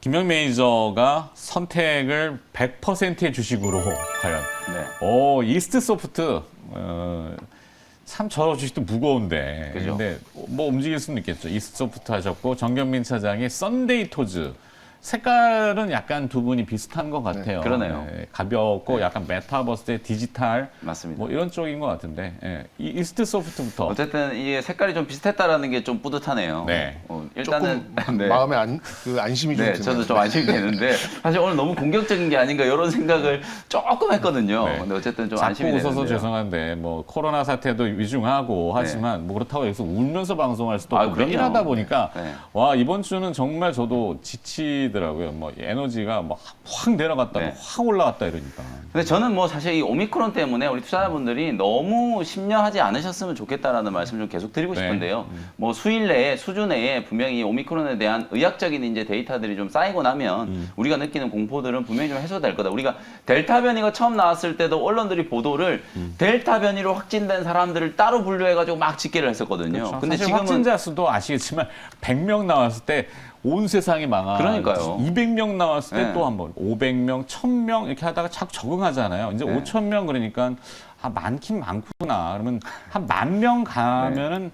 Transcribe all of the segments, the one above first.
김영 매니저가 선택을 100%의 주식으로 과연. 네. 이스트 소프트 참 저 주식도 무거운데. 그죠? 근데 뭐 움직일 수는 있겠죠. 이스트 소프트 하셨고 정경민 차장이 썬데이 토즈. 색깔은 약간 두 분이 비슷한 것 같아요. 그러네요. 가볍고 약간 메타버스의 디지털 맞습니다. 뭐 이런 쪽인 것 같은데 이 이스트 소프트부터 어쨌든 이게 색깔이 좀 비슷했다라는 게 좀 뿌듯하네요. 네. 일단은 조금 네. 마음에 안심이 좀 네, 드네요. 저도 좀 안심이 되는데 사실 오늘 너무 공격적인 게 아닌가 이런 생각을 조금 했거든요. 네. 근데 어쨌든 좀 자꾸 안심이 웃어서 되는데요. 죄송한데 뭐 코로나 사태도 위중하고 하지만 뭐 그렇다고 여기서 울면서 방송할 수도 없고 그럼요. 매일 하다 보니까 네. 와 이번 주는 정말 저도 지치더라고요. 뭐 에너지가 뭐 확 내려갔다가 네. 확 올라갔다 이러니까. 근데 저는 뭐 사실 이 오미크론 때문에 우리 투자자분들이 너무 심려하지 않으셨으면 좋겠다라는 말씀 좀 계속 드리고 네. 싶은데요. 뭐 수일 내에 수주 내에 분명히 이 오미크론에 대한 의학적인 이제 데이터들이 좀 쌓이고 나면 우리가 느끼는 공포들은 분명히 좀 해소될 거다. 우리가 델타 변이가 처음 나왔을 때도 언론들이 보도를 델타 변이로 확진된 사람들을 따로 분류해가지고 막 집계를 했었거든요. 그렇죠. 근데 사실 지금은 확진자 수도 아시겠지만 100명 나왔을 때 온 세상이 망한 그러니까요. 200명 나왔을 때 네. 또 한 번 500명, 1000명 이렇게 하다가 자꾸 적응하잖아요. 이제 네. 5000명 그러니까 많긴 많구나. 그러면 한 10,000명 가면은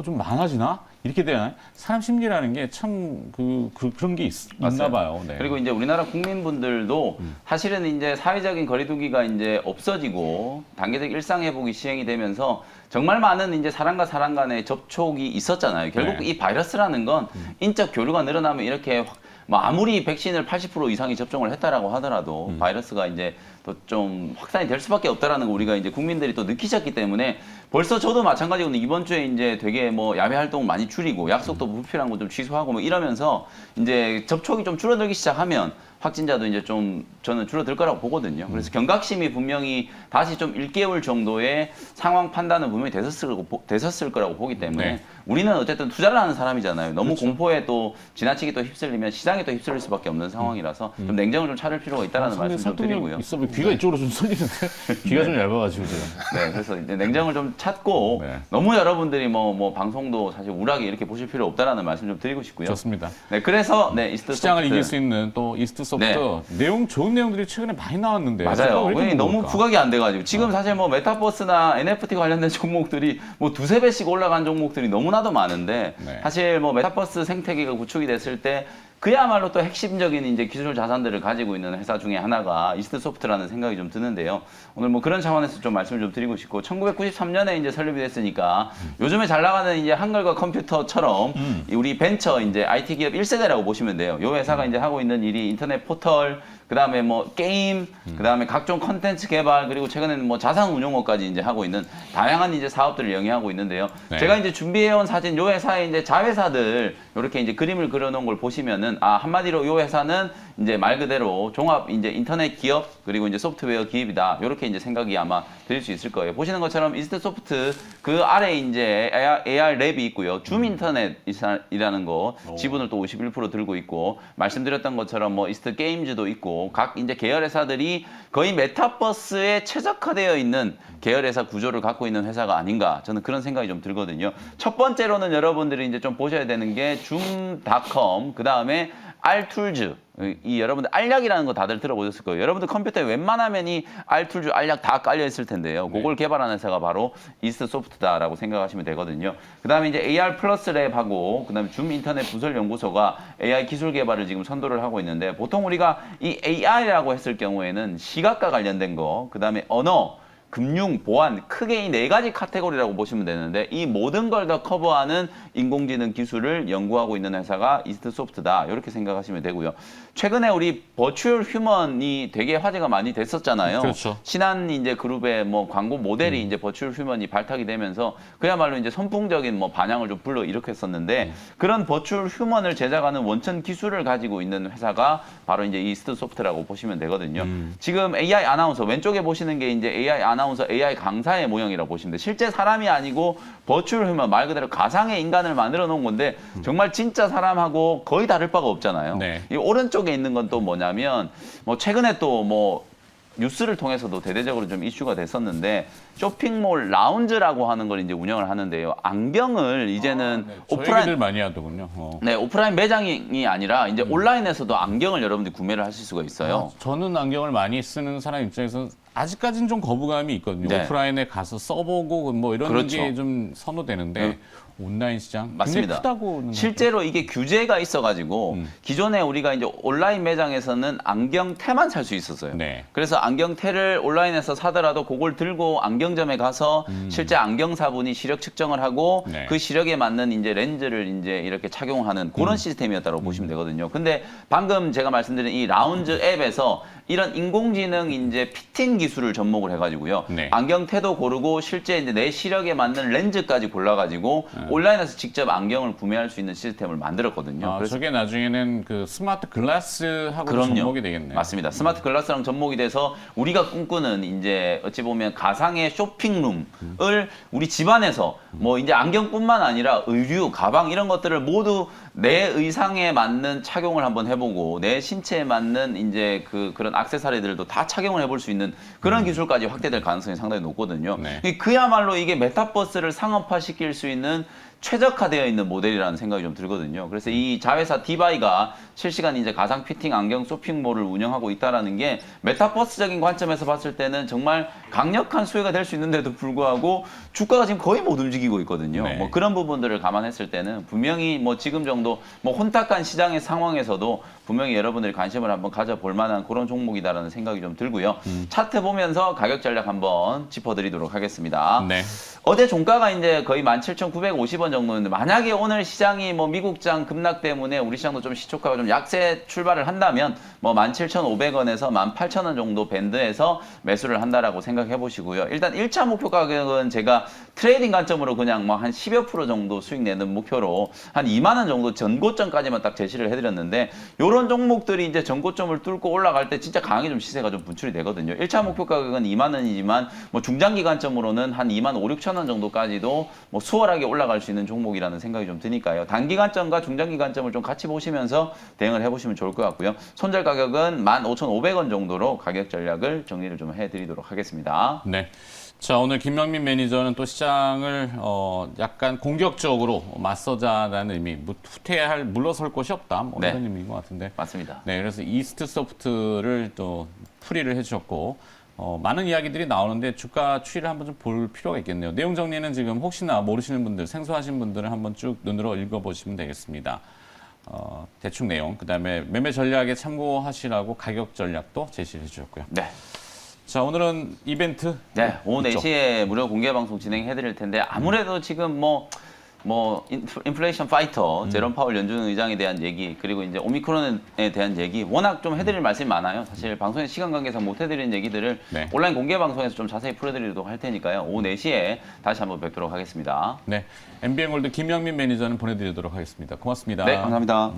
좀 많아지나? 이렇게 되나요? 사람 심리라는 게 참 그런 게 있나 맞아요. 봐요. 네. 그리고 이제 우리나라 국민분들도 사실은 이제 사회적인 거리두기가 이제 없어지고 단계적 일상 회복이 시행이 되면서 정말 많은 이제 사람과 사람 간의 접촉이 있었잖아요. 결국 네. 이 바이러스라는 건 인적 교류가 늘어나면 이렇게 뭐 아무리 백신을 80% 이상이 접종을 했다라고 하더라도 바이러스가 이제 또 좀 확산이 될 수밖에 없다라는 거 우리가 이제 국민들이 또 느끼셨기 때문에 벌써 저도 마찬가지고 이번 주에 이제 되게 뭐 야외 활동 많이 줄이고 약속도 불필요한 거 좀 취소하고 뭐 이러면서 이제 접촉이 좀 줄어들기 시작하면 확진자도 이제 좀 저는 줄어들 거라고 보거든요. 그래서 경각심이 분명히 다시 좀 1개월 정도의 상황 판단은 분명히 됐었을 거라고 보기 때문에 네. 우리는 어쨌든 투자를 하는 사람이잖아요. 너무 공포에 또 지나치게 또 휩쓸리면 시장에 또 휩쓸릴 수밖에 없는 상황이라서 좀 냉정을 좀 차릴 필요가 있다라는 말씀 좀 드리고요. 있어 보여. 귀가 이쪽으로 좀 쏠리는데 귀가 좀 얇아가지고 제가. 네, 그래서 이제 냉정을 좀 찾고 네. 너무 여러분들이 뭐 방송도 사실 우울하게 이렇게 보실 필요 없다라는 말씀 좀 드리고 싶고요. 좋습니다. 네, 그래서 네 이스트 시장을 소프트. 이길 수 있는 또 이스트 소프트 내용 좋은 내용들이 최근에 많이 나왔는데 맞아요. 왜 이렇게 왜 너무 무거울까? 부각이 안 돼가지고 지금 사실 뭐 메타버스나 NFT 관련된 종목들이 뭐 두세 배씩 올라간 종목들이 너무나도 많은데 네. 사실 뭐 메타버스 생태계가 구축이 됐을 때 그야말로 또 핵심적인 이제 기술 자산들을 가지고 있는 회사 중에 하나가 이스트 소프트라는 생각이 좀 드는데요. 오늘 뭐 그런 차원에서 좀 말씀을 좀 드리고 싶고 1993년에 이제 설립이 됐으니까 요즘에 잘 나가는 이제 한글과 컴퓨터처럼 우리 벤처 이제 IT 기업 1세대라고 보시면 돼요. 요 회사가 이제 하고 있는 일이 인터넷 포털 그다음에 뭐 게임, 그다음에 각종 컨텐츠 개발 그리고 최근에는 뭐 자산 운용업까지 이제 하고 있는 다양한 이제 사업들을 영위하고 있는데요. 네. 제가 이제 준비해온 사진 요 회사의 이제 자회사들 이렇게 이제 그림을 그려놓은 걸 보시면은 한마디로 요 회사는 이제 말 그대로 종합 이제 인터넷 기업 그리고 이제 소프트웨어 기업이다. 이렇게 이제 생각이 아마 드릴 수 있을 거예요. 보시는 것처럼 이스트 소프트 그 아래 이제 AR 랩이 있고요. 줌 인터넷이라는 거 지분을 또 51% 들고 있고 말씀드렸던 것처럼 뭐 이스트 게임즈도 있고 각 이제 계열 회사들이 거의 메타버스에 최적화되어 있는 계열 회사 구조를 갖고 있는 회사가 아닌가 저는 그런 생각이 좀 들거든요. 첫 번째로는 여러분들이 이제 좀 보셔야 되는 게 줌닷컴 그다음에 알툴즈 이 여러분들 알약이라는 거 다들 들어보셨을 거예요. 여러분들 컴퓨터에 웬만하면 이 알툴즈 알약 다 깔려 있을 텐데요. 그걸 개발한 회사가 바로 이스트 소프트다라고 생각하시면 되거든요. 그다음에 이제 AR 플러스 랩하고 그다음에 줌 인터넷 부설 연구소가 AI 기술 개발을 지금 선도를 하고 있는데 보통 우리가 이 AI라고 했을 경우에는 시각과 관련된 거, 그다음에 언어 금융, 보안 크게 이 네 가지 카테고리라고 보시면 되는데 이 모든 걸 다 커버하는 인공지능 기술을 연구하고 있는 회사가 이스트 소프트다 이렇게 생각하시면 되고요. 최근에 우리 버추얼 휴먼이 되게 화제가 많이 됐었잖아요. 그렇죠. 신한 이제 그룹의 뭐 광고 모델이 이제 버추얼 휴먼이 발탁이 되면서 그야말로 이제 선풍적인 뭐 반향을 좀 불러 일으켰었는데 그런 버추얼 휴먼을 제작하는 원천 기술을 가지고 있는 회사가 바로 이제 이스트 소프트라고 보시면 되거든요. 지금 AI 아나운서 왼쪽에 보시는 게 이제 AI 아나운서 AI 강사의 모형이라고 보시면 돼요. 실제 사람이 아니고 버추얼 휴먼 말 그대로 가상의 인간을 만들어 놓은 건데 정말 진짜 사람하고 거의 다를 바가 없잖아요. 네. 이 오른쪽에 있는 건 또 뭐냐면 뭐 최근에 또 뭐 뉴스를 통해서도 대대적으로 좀 이슈가 됐었는데 쇼핑몰 라운지라고 하는 걸 이제 운영을 하는데요. 안경을 이제는 저 오프라인 얘기들 많이 하더군요. 네, 오프라인 매장이 아니라 이제 온라인에서도 안경을 여러분들이 구매를 하실 수가 있어요. 저는 안경을 많이 쓰는 사람 입장에서 아직까지는 좀 거부감이 있거든요. 네. 오프라인에 가서 써보고 뭐 이런 그렇죠. 게 좀 선호되는데 온라인 시장 맞습니다. 굉장히 크다고 실제로 이게 규제가 있어가지고 기존에 우리가 이제 온라인 매장에서는 안경테만 살 수 있었어요. 네. 그래서 안경테를 온라인에서 사더라도 그걸 들고 안경점에 가서 실제 안경사분이 시력 측정을 하고 네. 그 시력에 맞는 이제 렌즈를 이제 이렇게 착용하는 그런 시스템이었다고 보시면 되거든요. 근데 방금 제가 말씀드린 이 라운지 앱에서 이런 인공지능 이제 피팅 기술을 접목을 해가지고요. 네. 안경테도 고르고 실제 이제 내 시력에 맞는 렌즈까지 골라가지고 온라인에서 직접 안경을 구매할 수 있는 시스템을 만들었거든요. 그래서 저게 나중에는 그 스마트 글라스하고 그럼요. 접목이 되겠네요. 맞습니다. 스마트 글라스랑 접목이 돼서 우리가 꿈꾸는 이제 어찌 보면 가상의 쇼핑룸을 우리 집안에서 뭐 이제 안경뿐만 아니라 의류, 가방 이런 것들을 모두 내 의상에 맞는 착용을 한번 해보고 내 신체에 맞는 이제 그런 액세서리들도 다 착용을 해볼 수 있는 그런 기술까지 확대될 가능성이 상당히 높거든요. 네. 그야말로 이게 메타버스를 상업화시킬 수 있는 최적화되어 있는 모델이라는 생각이 좀 들거든요. 그래서 이 자회사 디바이가 실시간 이제 가상 피팅 안경 쇼핑몰을 운영하고 있다라는 게 메타버스적인 관점에서 봤을 때는 정말 강력한 수혜가 될 수 있는데도 불구하고 주가가 지금 거의 못 움직이고 있거든요. 네. 뭐 그런 부분들을 감안했을 때는 분명히 뭐 지금 정도 뭐 혼탁한 시장의 상황에서도 분명히 여러분들이 관심을 한번 가져볼 만한 그런 종목이다라는 생각이 좀 들고요. 차트 보면서 가격 전략 한번 짚어드리도록 하겠습니다. 네. 어제 종가가 이제 거의 17,950원 정도였는데 만약에 오늘 시장이 뭐 미국장 급락 때문에 우리 시장도 좀 시초가가 좀 약세 출발을 한다면 뭐 17,500원에서 18,000원 정도 밴드에서 매수를 한다라고 생각해 보시고요. 일단 1차 목표 가격은 제가 트레이딩 관점으로 그냥 뭐 한 10여 프로 정도 수익 내는 목표로 한 2만 원 정도 전고점까지만 딱 제시를 해드렸는데 요런 종목들이 이제 전고점을 뚫고 올라갈 때 진짜 강하게 좀 시세가 좀 분출이 되거든요. 1차 목표 가격은 2만 원이지만 뭐 중장기 관점으로는 한 2만 5, 6천 원 정도까지도 뭐 수월하게 올라갈 수 있는 종목이라는 생각이 좀 드니까요. 단기 관점과 중장기 관점을 좀 같이 보시면서 대응을 해보시면 좋을 것 같고요. 손절 가격은 15,500원 정도로 가격 전략을 정리를 좀 해드리도록 하겠습니다. 네. 자, 오늘 김명민 매니저는 또 시장을 약간 공격적으로 맞서자라는 의미, 후퇴할 물러설 곳이 없다, 뭐 네. 이런 의미인 것 같은데. 맞습니다. 네, 그래서 이스트 소프트를 또 풀이를 해주셨고 많은 이야기들이 나오는데 주가 추이를 한번 좀 볼 필요가 있겠네요. 내용 정리는 지금 혹시나 모르시는 분들, 생소하신 분들은 한번 쭉 눈으로 읽어보시면 되겠습니다. 대충 내용, 그다음에 매매 전략에 참고하시라고 가격 전략도 제시해 주셨고요. 네. 자, 오늘은 이벤트. 네, 오후 있죠? 4시에 무료 공개 방송 진행해 드릴 텐데 아무래도 지금 뭐 인플레이션 파이터 제롬 파월 연준 의장에 대한 얘기 그리고 이제 오미크론에 대한 얘기 워낙 좀 해드릴 말씀이 많아요. 사실 방송의 시간 관계상 못 해드리는 얘기들을 네. 온라인 공개 방송에서 좀 자세히 풀어드리도록 할 테니까요. 오후 4시에 다시 한번 뵙도록 하겠습니다. 네, MBN골드 김영민 매니저는 보내드리도록 하겠습니다. 고맙습니다. 네, 감사합니다.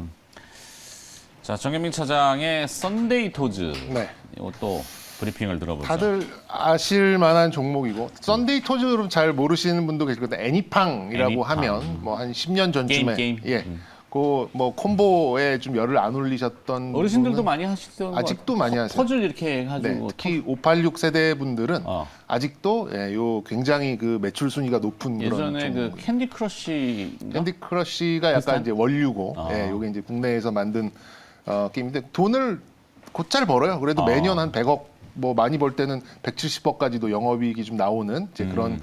자, 정현민 차장의 썬데이 토즈. 네. 이것도 브리핑을 들어보죠. 다들 아실 만한 종목이고 썬데이 토즈를 잘 모르시는 분도 계실 건데 애니팡이라고 애니팡. 하면 뭐 한 10년 전쯤에 게임. 예. 그 뭐 콤보에 좀 열을 안 올리셨던 어르신들도 분은 많이 하시던 아직도 것 많이 같아요. 하세요. 퍼즐 이렇게 해가지고 네, 특히 586 세대 분들은 어. 아직도 예, 요 굉장히 그 매출 순위가 높은 그런 예전에 그 종목. 캔디 크러쉬 캔디 크러쉬가 약간 비슷한? 이제 원류고, 아. 예, 요게 이제 국내에서 만든 게임인데 돈을 곧잘 벌어요. 그래도 매년 한 100억, 뭐 많이 벌 때는 170억까지도 영업이익이 좀 나오는 이제 그런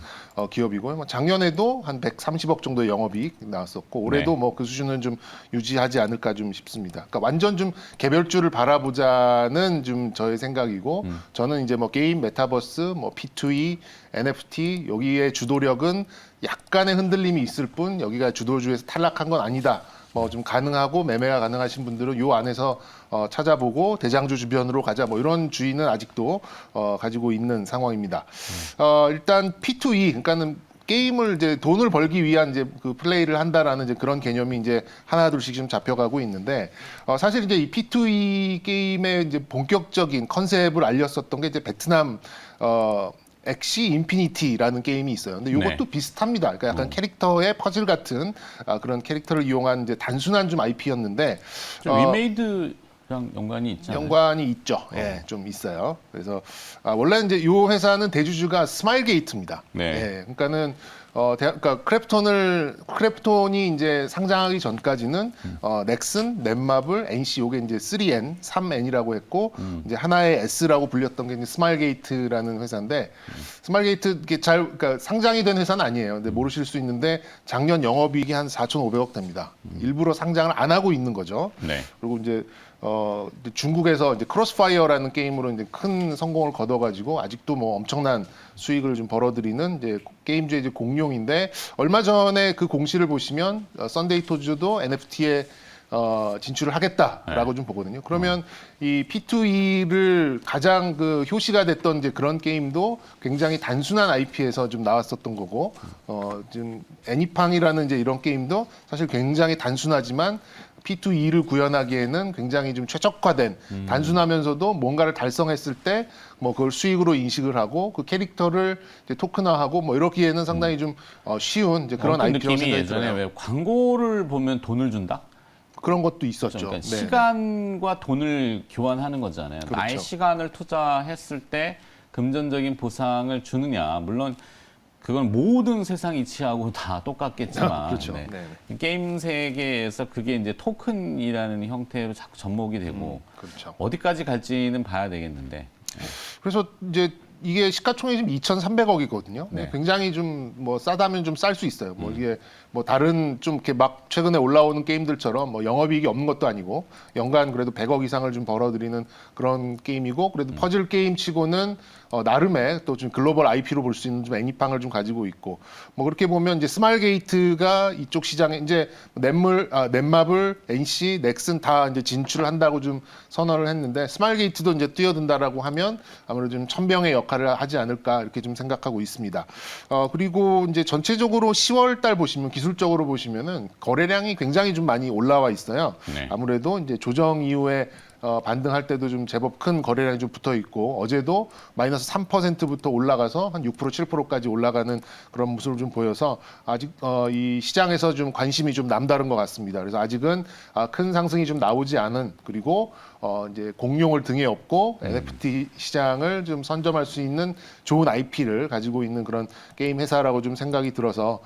기업이고요. 뭐 작년에도 한 130억 정도의 영업이익 나왔었고 올해도 네. 뭐 그 수준은 좀 유지하지 않을까 좀 싶습니다. 그러니까 완전 좀 개별주를 바라보자는 좀 저의 생각이고 저는 이제 뭐 게임, 메타버스, 뭐 P2E, NFT 여기에 주도력은 약간의 흔들림이 있을 뿐 여기가 주도주에서 탈락한 건 아니다. 뭐 좀 가능하고 매매가 가능하신 분들은 요 안에서 찾아보고 대장주 주변으로 가자 뭐 이런 주의는 아직도 가지고 있는 상황입니다. 일단 P2E 그러니까는 게임을 이제 돈을 벌기 위한 이제 그 플레이를 한다라는 이제 그런 개념이 이제 하나 둘씩 좀 잡혀가고 있는데 사실 이제 이 P2E 게임의 이제 본격적인 컨셉을 알렸었던 게 이제 베트남 엑시 인피니티라는 게임이 있어요. 근데 이것도 네. 비슷합니다. 그러니까 약간 캐릭터의 퍼즐 같은 그런 캐릭터를 이용한 이제 단순한 좀 IP였는데 좀 리메이드 연관이 있잖아요. 연관이 있죠. 예, 좀 있어요. 그래서 원래 이제 이 회사는 대주주가 스마일게이트입니다. 네. 예, 그러니까는 그러니까 크래프톤이 이제 상장하기 전까지는 넥슨, 넷마블, NC 요게 이제 3N, 3N이라고 했고 이제 하나의 S라고 불렸던 게 이제 스마일게이트라는 회사인데 스마일게이트 이게 그러니까 상장이 된 회사는 아니에요. 근데 모르실 수 있는데 작년 영업이익이 한 4,500억 됩니다. 일부러 상장을 안 하고 있는 거죠. 네. 그리고 이제 중국에서 이제 크로스파이어라는 게임으로 이제 큰 성공을 거둬가지고 아직도 뭐 엄청난 수익을 좀 벌어들이는 이제 게임주의 이제 공룡인데 얼마 전에 그 공시를 보시면 썬데이 토즈도 NFT에 진출을 하겠다라고 좀 보거든요. 그러면 이 P2E를 가장 그 효시가 됐던 이제 그런 게임도 굉장히 단순한 IP에서 좀 나왔었던 거고, 지금 애니팡이라는 이제 이런 게임도 사실 굉장히 단순하지만 P2E를 구현하기에는 굉장히 좀 최적화된 단순하면서도 뭔가를 달성했을 때 뭐 그걸 수익으로 인식을 하고 그 캐릭터를 이제 토큰화하고 뭐 이렇기에는 상당히 좀 쉬운 이제 그런 어떤 IP라고 느낌이 생각이 예전에 들어요. 왜 광고를 보면 돈을 준다? 그런 것도 있었죠. 그러니까 네. 시간과 돈을 교환하는 거잖아요. 그렇죠. 나의 시간을 투자했을 때 금전적인 보상을 주느냐. 물론 그건 모든 세상 이치하고 다 똑같겠지만 그렇죠. 네. 네. 게임 세계에서 그게 이제 토큰이라는 형태로 자꾸 접목이 되고 그렇죠. 어디까지 갈지는 봐야 되겠는데. 그래서 이제 이게 시가총액이 지금 2,300억이거든요. 네. 굉장히 좀 뭐 싸다면 좀 쌀 수 있어요. 뭐 이게 뭐 다른 좀 이렇게 막 최근에 올라오는 게임들처럼 뭐 영업이익이 없는 것도 아니고 연간 그래도 100억 이상을 좀 벌어들이는 그런 게임이고 그래도 퍼즐 게임 치고는 나름의 또 좀 글로벌 IP로 볼 수 있는 좀 애니팡을 좀 가지고 있고 뭐 그렇게 보면 이제 스마일게이트가 이쪽 시장에 이제 넷마블, NC, 넥슨 다 이제 진출을 한다고 좀 선언을 했는데 스마일게이트도 이제 뛰어든다라고 하면 아무래도 좀 천병의 역할을 하지 않을까 이렇게 좀 생각하고 있습니다. 그리고 이제 전체적으로 10월 달 보시면 기술적으로 보시면은 거래량이 굉장히 좀 많이 올라와 있어요. 네. 아무래도 이제 조정 이후에 반등할 때도 좀 제법 큰 거래량이 좀 붙어 있고 어제도 마이너스 3%부터 올라가서 한 6%, 7%까지 올라가는 그런 모습을 좀 보여서 아직 이 시장에서 좀 관심이 좀 남다른 것 같습니다. 그래서 아직은 큰 상승이 좀 나오지 않은 그리고 이제 공룡을 등에 업고 NFT 시장을 좀 선점할 수 있는 좋은 IP를 가지고 있는 그런 게임 회사라고 좀 생각이 들어서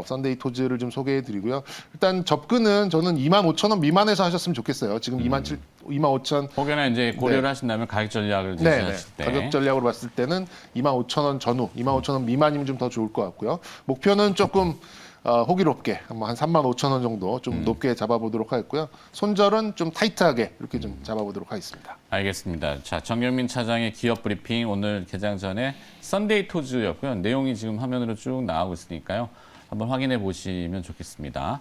썬데이 토즈를 좀 소개해 드리고요. 일단 접근은 저는 25,000원 미만에서 하셨으면 좋겠어요. 지금 25,000 혹여나 이제 고려를 네. 하신다면 가격 전략을 네, 제시하실 때 가격 전략으로 봤을 때는 25,000원 전후, 25,000원 미만이면 좀 더 좋을 것 같고요. 목표는 조금 호기롭게 한 35,000원 정도 좀 높게 잡아보도록 하겠고요. 손절은 좀 타이트하게 이렇게 좀 잡아보도록 하겠습니다. 알겠습니다. 자, 정경민 차장의 기업 브리핑 오늘 개장 전에 썬데이 토즈였고요. 내용이 지금 화면으로 쭉 나오고 있으니까요. 한번 확인해 보시면 좋겠습니다.